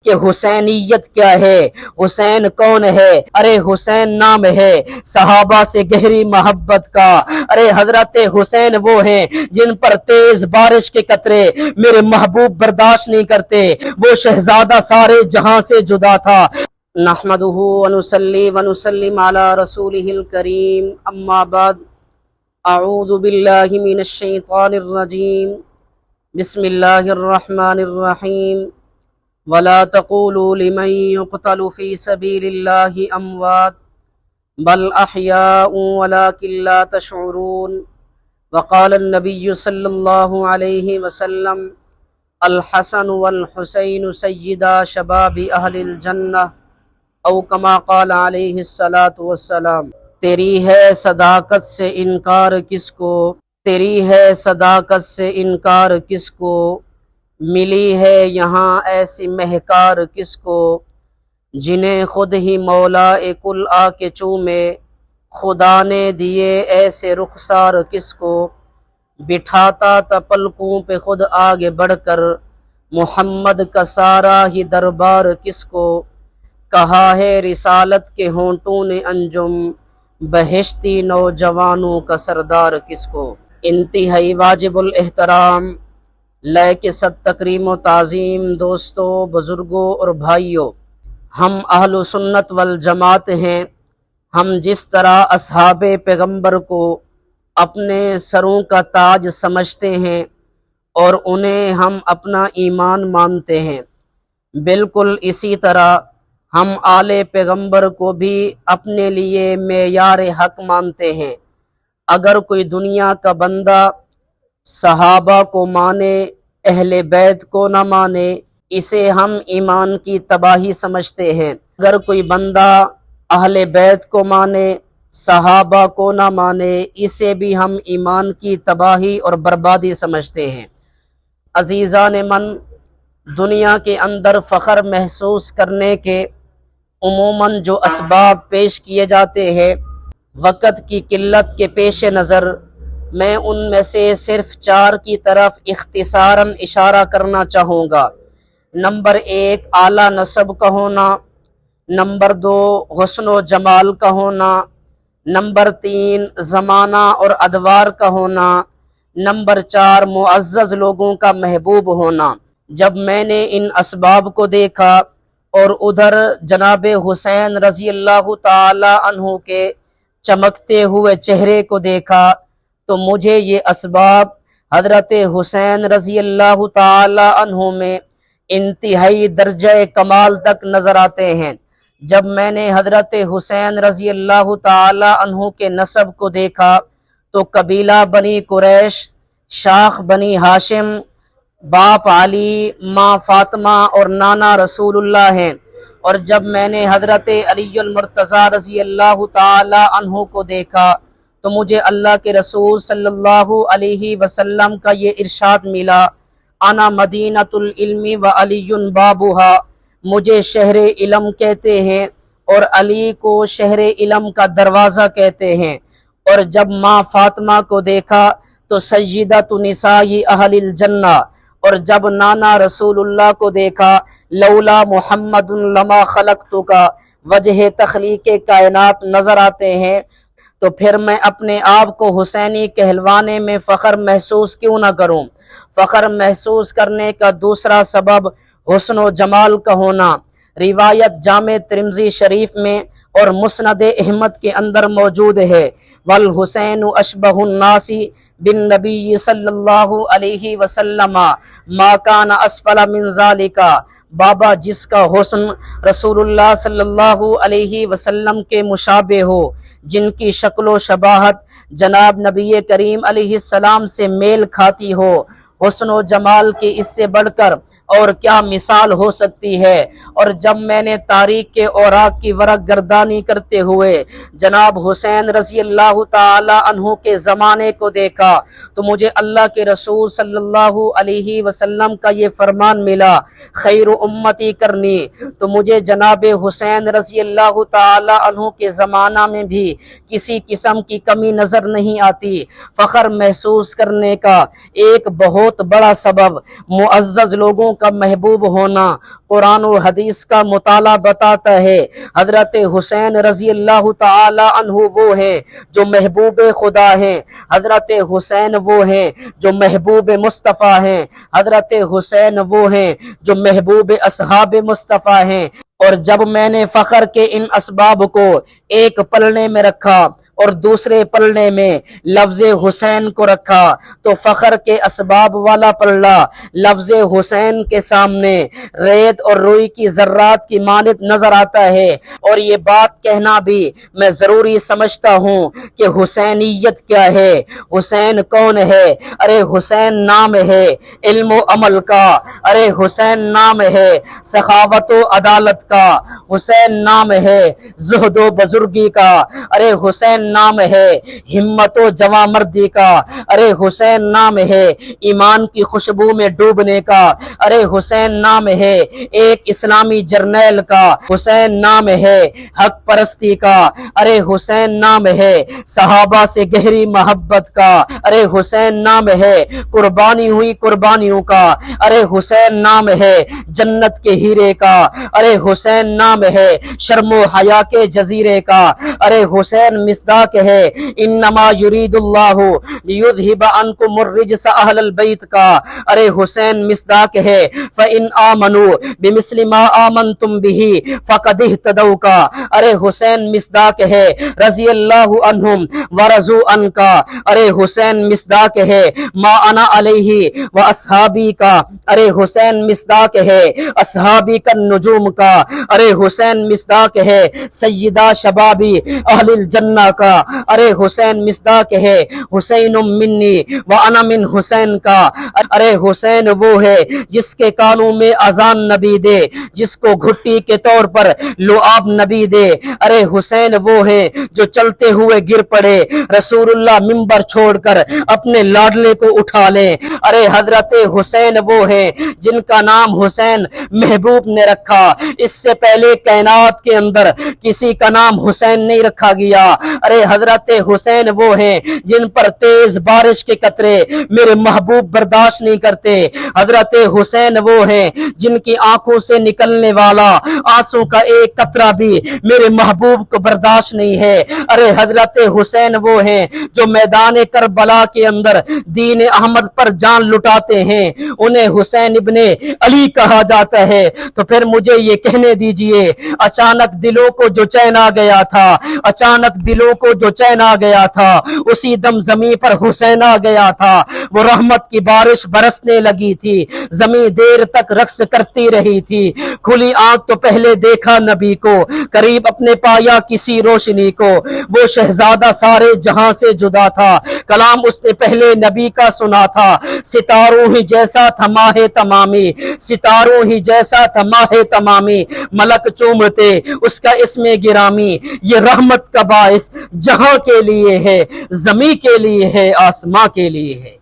کہ حسینیت کیا ہے، حسین کون ہے؟ ارے حسین نام ہے صحابہ سے گہری محبت کا۔ ارے حضرت حسین وہ ہیں جن پر تیز بارش کے قطرے میرے محبوب برداشت نہیں کرتے، وہ شہزادہ سارے جہاں سے جدا تھا۔ نحمدہ ونصلی ونسلم علی رسولہ الکریم، اما بعد، اعوذ باللہ من الشیطان الرجیم، بسم اللہ الرحمن الرحیم۔ ولا تقولوا لمن يقتل في سبيل الله اموات بل احياء ولكن لا تشعرون۔ وقال النبي صلى الله عليه وسلم الحسن والحسين سيدا شباب اہل الجنہ، او کما قال علیہ الصلاۃ والسلام۔ تیری ہے صداقت سے انکار کس کو، تیری ہے صداقت سے انکار کس کو، ملی ہے یہاں ایسی مہکار کس کو، جنہیں خود ہی مولا کل آ کے چومے، خدا نے دیے ایسے رخسار کس کو، بٹھاتا تا پلکوں پہ خود آگے بڑھ کر محمد کا سارا ہی دربار کس کو، کہا ہے رسالت کے ہونٹوں نے انجم، بہشتی نوجوانوں کا سردار کس کو۔ انتہائی واجب الاحترام لائق صد تکریم و تعظیم دوستوں، بزرگوں اور بھائیوں، ہم اہل سنت والجماعت ہیں۔ ہم جس طرح اصحاب پیغمبر کو اپنے سروں کا تاج سمجھتے ہیں اور انہیں ہم اپنا ایمان مانتے ہیں، بالکل اسی طرح ہم آل پیغمبر کو بھی اپنے لیے معیار حق مانتے ہیں۔ اگر کوئی دنیا کا بندہ صحابہ کو مانے، اہل بیت کو نہ مانے، اسے ہم ایمان کی تباہی سمجھتے ہیں۔ اگر کوئی بندہ اہل بیت کو مانے، صحابہ کو نہ مانے، اسے بھی ہم ایمان کی تباہی اور بربادی سمجھتے ہیں۔ عزیزان من، دنیا کے اندر فخر محسوس کرنے کے عموماً جو اسباب پیش کیے جاتے ہیں، وقت کی قلت کے پیش نظر میں ان میں سے صرف 4 کی طرف اختصاراً اشارہ کرنا چاہوں گا۔ نمبر 1 اعلیٰ نسب کا ہونا، نمبر 2 حسن و جمال کا ہونا، نمبر 3 زمانہ اور ادوار کا ہونا، نمبر 4 معزز لوگوں کا محبوب ہونا۔ جب میں نے ان اسباب کو دیکھا اور ادھر جناب حسین رضی اللہ تعالی عنہ کے چمکتے ہوئے چہرے کو دیکھا تو مجھے یہ اسباب حضرت حسین رضی اللہ تعالی عنہ میں انتہائی درجہ کمال تک نظر آتے ہیں۔ جب میں نے حضرت حسین رضی اللہ تعالی عنہ کے نسب کو دیکھا تو قبیلہ بنی قریش، شاخ بنی ہاشم، باپ علی، ماں فاطمہ اور نانا رسول اللہ ہیں۔ اور جب میں نے حضرت علی المرتضیٰ رضی اللہ تعالی عنہ کو دیکھا تو مجھے اللہ کے رسول صلی اللہ علیہ وسلم کا یہ ارشاد ملا، انا مدینۃ العلم و علی بابھا، مجھے شہر علم کہتے ہیں اور علی کو شہر علم کا دروازہ کہتے ہیں۔ اور جب ماں فاطمہ کو دیکھا تو سیدۃ نساء اہل الجنہ، اور جب نانا رسول اللہ کو دیکھا لولا محمد لما خلقتک، وجہ تخلیق کائنات نظر آتے ہیں، تو پھر میں اپنے آپ کو حسینی کہلوانے میں فخر محسوس کیوں نہ کروں۔ فخر محسوس کرنے کا دوسرا سبب حسن و جمال کا ہونا۔ روایت جامع ترمذی شریف میں اور مسند احمد کے اندر موجود ہے، والحسین اشبہ الناس بالنبی صلی اللہ علیہ وسلم ما کان اسفل من ذالک، بابا جس کا حسن رسول اللہ صلی اللہ علیہ وسلم کے مشابہ ہو، جن کی شکل و شباہت جناب نبی کریم علیہ السلام سے میل کھاتی ہو، حسن و جمال کی اس سے بڑھ کر اور کیا مثال ہو سکتی ہے۔ اور جب میں نے تاریخ کے اوراق کی ورق گردانی کرتے ہوئے جناب حسین رضی اللہ تعالی عنہ کے زمانے کو دیکھا تو مجھے اللہ کے رسول صلی اللہ علیہ وسلم کا یہ فرمان ملا، خیر امتی کرنی، تو مجھے جناب حسین رضی اللہ تعالی عنہ کے زمانہ میں بھی کسی قسم کی کمی نظر نہیں آتی۔ فخر محسوس کرنے کا ایک بہت بڑا سبب معزز لوگوں کا محبوب ہونا قرآن و حدیث کا مطالعہ بتاتا ہے۔ حضرت حسین رضی اللہ تعالی عنہ وہ ہیں جو محبوب خدا ہیں، حضرت حسین وہ ہیں جو محبوب مصطفیٰ ہیں، حضرت حسین وہ ہیں جو محبوب اصحاب مصطفیٰ ہیں۔ اور جب میں نے فخر کے ان اسباب کو ایک پلڑے میں رکھا اور دوسرے پلڑے میں لفظ حسین کو رکھا تو فخر کے اسباب والا پلڑا لفظ حسین کے سامنے ریت اور روئی کی ذرات کی مانند نظر آتا ہے۔ اور یہ بات کہنا بھی میں ضروری سمجھتا ہوں کہ حسینیت کیا ہے، حسین کون ہے؟ ارے حسین نام ہے علم و عمل کا، ارے حسین نام ہے سخاوت و عدالت کا، حسین نام ہے زہد و بزرگی کا، ارے حسین نام ہے ہمت و جواں مردی کا، ارے حسین نام ہے ایمان کی خوشبو میں ڈوبنے کا، ارے حسین نام ہے ایک اسلامی جرنیل کا، حسین نام ہے حق پرستی کا، ارے حسین نام ہے صحابہ سے گہری محبت کا، ارے حسین نام ہے قربانی ہوئی قربانیوں کا، ارے حسین نام ہے جنت کے ہیرے کا، ارے حسین نام ہے شرم و حیا کے جزیرے کا، ارے حسین مصداق ہے انما یرید اللہ لیذہب عنکم الرجس اہل البیت کا، ارے حسین مصداق ہے فإن آمنوا بمثل ما آمنتم به فقد اہتدوا کا، ارے حسین مصداق ہے رضی اللہ عنہم ورضوا عنہ کا، ارے حسین مصداق ہے ما انا علیہ واصحابی کا، ارے حسین مصداق ہے اصحابی کا نجوم کا، ارے حسین مصداق ہے سیدہ شبابی اہل الجنہ کا، ارے حسین مصداق ہے حسین منی وانا من حسین کا، ارے حسین وہ ہے جس کے کانوں میں اذان نبی دے، جس کو گھٹی کے طور پر لعاب نبی دے، ارے حسین وہ ہے جو چلتے ہوئے گر پڑے رسول اللہ ممبر چھوڑ کر اپنے لاڈلے کو اٹھا لے، ارے حضرت حسین وہ ہے جن کا نام حسین محبوب نے رکھا، اس سے پہلے کائنات کے اندر کسی کا نام حسین نہیں رکھا گیا، ارے حضرت حسین وہ ہیں جن پر تیز بارش کے قطرے میرے محبوب برداشت نہیں کرتے، حضرت حسین وہ ہیں جن کی آنکھوں سے نکلنے والا آنسو کا ایک قطرہ بھی میرے محبوب کو برداشت نہیں ہے، ارے حضرت حسین وہ ہیں جو میدان کربلا کے اندر دین احمد پر جان لٹاتے ہیں، انہیں حسین ابن علی کہا جاتا ہے۔ تو پھر مجھے یہ کہنے دیجئے اچانک دلوں کو جو چین آ گیا تھا، اچانک دلوں کو جو چین آ گیا تھا، اسی دم زمین پر حسین آ گیا تھا، وہ رحمت کی بارش برسنے لگی تھی، زمین دیر تک رقص کرتی رہی تھی، کھلی آنکھ تو پہلے دیکھا نبی کو، قریب اپنے پایا کسی روشنی کو، وہ شہزادہ سارے جہاں سے جدا تھا، کلام اس نے پہلے نبی کا سنا تھا، ستاروں ہی جیسا تھا ماہ تمامی، ستاروں ہی جیسا تھا ماہ تمامی، ملک چومتے اس کا اسم گرامی، یہ رحمت کا باعث جہاں کے لیے ہے، زمین کے لیے ہے، آسماں کے لیے ہے۔